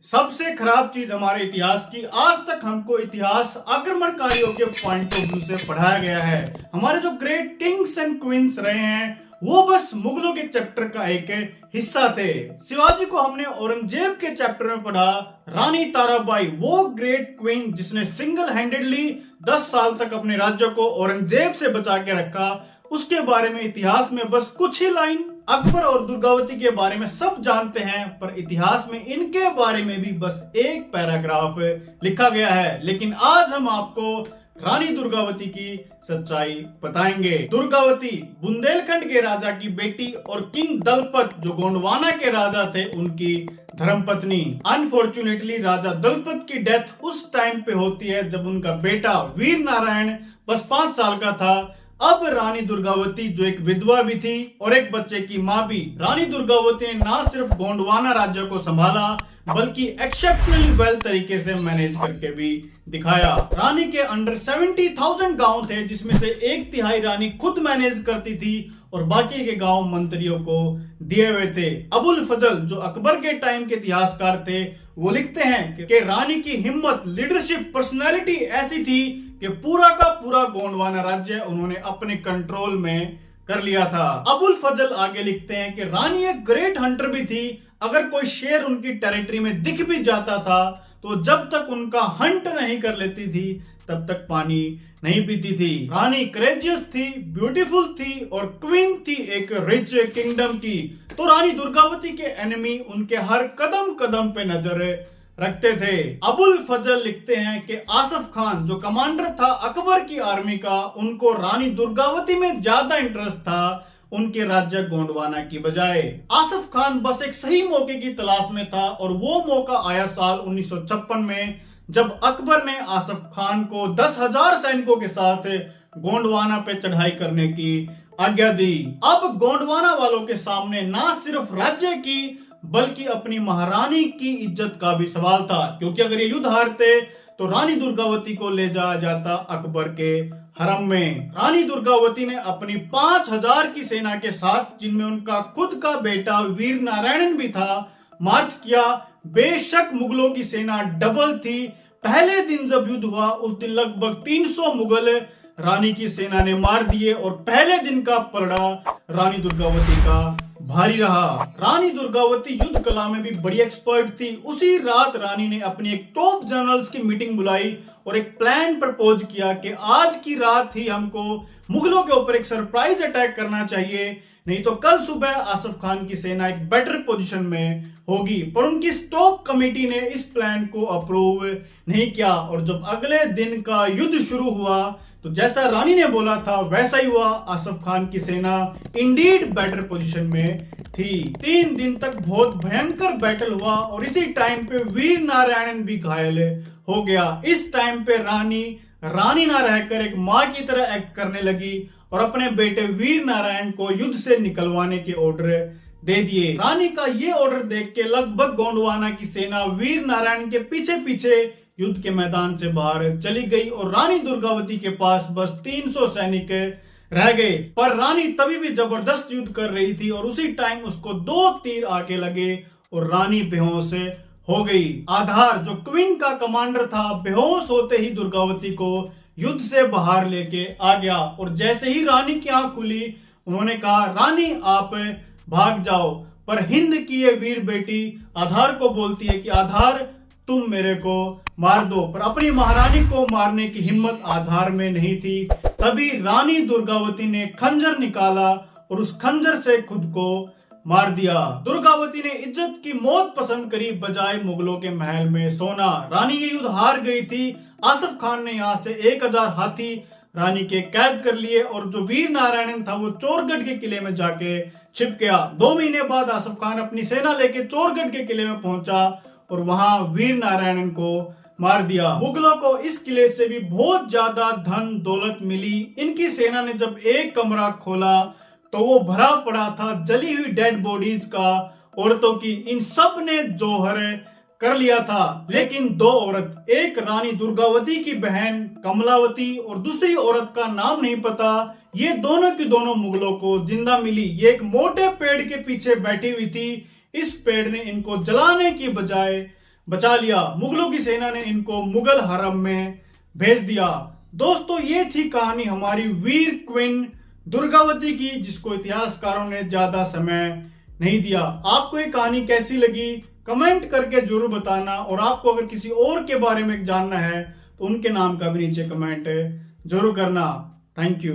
सबसे खराब चीज हमारे इतिहास की, आज तक हमको इतिहास आक्रमणकारियों के पॉइंट ऑफ व्यू से पढ़ाया गया है। हमारे जो ग्रेट किंग्स एंड क्वींस रहे हैं वो बस मुगलों के चैप्टर का एक हिस्सा थे। शिवाजी को हमने औरंगजेब के चैप्टर में पढ़ा। रानी ताराबाई वो ग्रेट क्वीन जिसने सिंगल हैंडेडली 10 साल तक अपने राज्य को औरंगजेब से बचा के रखा, उसके बारे में इतिहास में बस कुछ ही लाइन। अकबर और दुर्गावती के बारे में सब जानते हैं, पर इतिहास में इनके बारे में भी बस एक पैराग्राफ लिखा गया है। लेकिन आज हम आपको रानी दुर्गावती की सच्चाई बताएंगे। दुर्गावती बुंदेलखंड के राजा की बेटी और किंग दलपत जो गोंडवाना के राजा थे उनकी धर्मपत्नी। अनफॉर्चुनेटली राजा दलपत की डेथ उस टाइम पे होती है जब उनका बेटा वीर नारायण बस 5 साल का था। अब रानी दुर्गावती जो एक विधवा भी थी और एक बच्चे की मां भी, रानी दुर्गावती ने ना सिर्फ गोंडवाना राज्य को संभाला बल्कि एक्सेप्शनली वेल तरीके से मैनेज करके भी दिखाया। रानी के अंडर 70,000 गांव थे, जिसमें से 1/3 रानी खुद मैनेज करती थी और बाकी के गांव मंत्रियों को दिए हुए थे। अबुल फजल जो अकबर के टाइम के इतिहासकार थे वो लिखते हैं कि रानी की हिम्मत, लीडरशिप, पर्सनैलिटी ऐसी थी कि पूरा का पूरा गोंडवाना राज्य उन्होंने अपने कंट्रोल में कर लिया था। अबुल फजल आगे लिखते हैं कि रानी एक ग्रेट हंटर भी थी। अगर कोई शेर उनकी टेरिटरी में दिख भी जाता था तो जब तक उनका हंट नहीं कर लेती थी तब तक पानी नहीं पीती थी। रानी करेजियस थी, ब्यूटीफुल थी और क्वीन थी एक रिच किंगडम की। तो रानी दुर्गावती के एनिमी उनके हर कदम कदम पे नजर रखते थे। अबुल फजल लिखते हैं कि आसफ खान जो कमांडर था अकबर की आर्मी का, उनको रानी दुर्गावती में ज्यादा इंटरेस्ट था उनके राज्य गोंडवाना की बजाय। आसफ खान बस एक सही मौके की तलाश में था और वो मौका आया साल 1956 में जब अकबर ने आसफ खान को 10,000 सैनिकों के साथ गोंडवाना पे चढ़ाई करने की आज्ञा दी। अब गोंडवाना वालों के सामने ना सिर्फ राज्य की बल्कि अपनी महारानी की इज्जत का भी सवाल था, क्योंकि अगर ये युद्ध हारते तो रानी दुर्गावती को ले जाया जाता अकबर के हरम में। रानी दुर्गावती ने अपनी 5,000 की सेना के साथ, जिनमें उनका खुद का बेटा वीर नारायण भी था, मार्च किया। बेशक मुगलों की सेना डबल थी। पहले दिन जब युद्ध हुआ उस दिन लगभग 300 मुगल रानी की सेना ने मार दिए और पहले दिन का पलड़ा रानी दुर्गावती का भारी रहा। रानी दुर्गावती युद्ध कला में भी बड़ी एक्सपर्ट थी। उसी रात रानी ने अपनी एक टॉप जनरल्स की मीटिंग बुलाई और एक प्लान प्रपोज किया कि आज की रात ही हमको मुगलों के ऊपर एक सरप्राइज अटैक करना चाहिए, नहीं तो कल सुबह आसफ खान की सेना एक बेटर पोजीशन में होगी। पर उनकी टॉप कमेटी ने इस प्लान को अप्रूव नहीं किया और जब अगले दिन का युद्ध शुरू हुआ तो जैसा रानी ने बोला था वैसा ही हुआ। आसफ खान की सेना इंडीड बेटर पोजीशन में थी। 3 दिन तक बहुत भयंकर बैटल हुआ और इसी टाइम पे वीर नारायण भी घायल हो गया। इस टाइम पे रानी ना रहकर एक माँ की तरह एक्ट करने लगी और अपने बेटे वीर नारायण को युद्ध से निकलवाने के ऑर्डर दे दिए। रानी का ये ऑर्डर देख के लगभग गोंडवाना की सेना वीर नारायण के पीछे पीछे युद्ध के मैदान से बाहर चली गई और रानी दुर्गावती के पास बस 300 सैनिक रह गए। पर रानी तभी भी जबरदस्त युद्ध कर रही थी और उसी टाइम उसको 2 तीर आके लगे और रानी बेहोश हो गई। आधार जो क्वीन का कमांडर था बेहोश होते ही दुर्गावती को युद्ध से बाहर लेके आ गया और जैसे ही रानी की आंख खुली उन्होंने कहा रानी आप भाग जाओ। पर हिंद की ये वीर बेटी आधार को बोलती है कि आधार तुम मेरे को मार दो, पर अपनी महारानी को मारने की हिम्मत आधार में नहीं थी। तभी रानी दुर्गावती ने खंजर निकाला और उस खंजर से खुद को मार दिया। दुर्गावती ने इज्जत की मौत पसंद करी बजाय मुगलों के महल में सोना। रानी ये युद्ध हार गई थी। आसफ खान ने यहाँ से 1000 हाथी रानी के कैद कर लिए और जो वीर नारायण था वो चोरगढ़ के किले में जाके छिप गया। 2 महीने बाद आसफ खान अपनी सेना लेके चोरगढ़ के किले में पहुंचा और वहां वीर नारायण को मार दिया। मुगलों को इस किले से भी बहुत ज्यादा धन दौलत मिली। इनकी सेना ने जब एक कमरा खोला तो वो भरा पड़ा था जली हुई डेड बॉडीज का, औरतों की। इन सब ने जोहर कर लिया था, लेकिन 2 औरत, एक रानी दुर्गावती की बहन कमलावती और दूसरी औरत का नाम नहीं पता, ये दोनों की दोनों मुगलों को जिंदा मिली। ये एक मोटे पेड़ के पीछे बैठी हुई थी। इस पेड़ ने इनको जलाने की बजाय बचा लिया। मुगलों की सेना ने इनको मुगल हरम में भेज दिया। दोस्तों, ये थी कहानी हमारी वीर क्वीन दुर्गावती की, जिसको इतिहासकारों ने ज्यादा समय नहीं दिया। आपको ये कहानी कैसी लगी कमेंट करके जरूर बताना, और आपको अगर किसी और के बारे में जानना है तो उनके नाम का भी नीचे कमेंट जरूर करना। Thank you.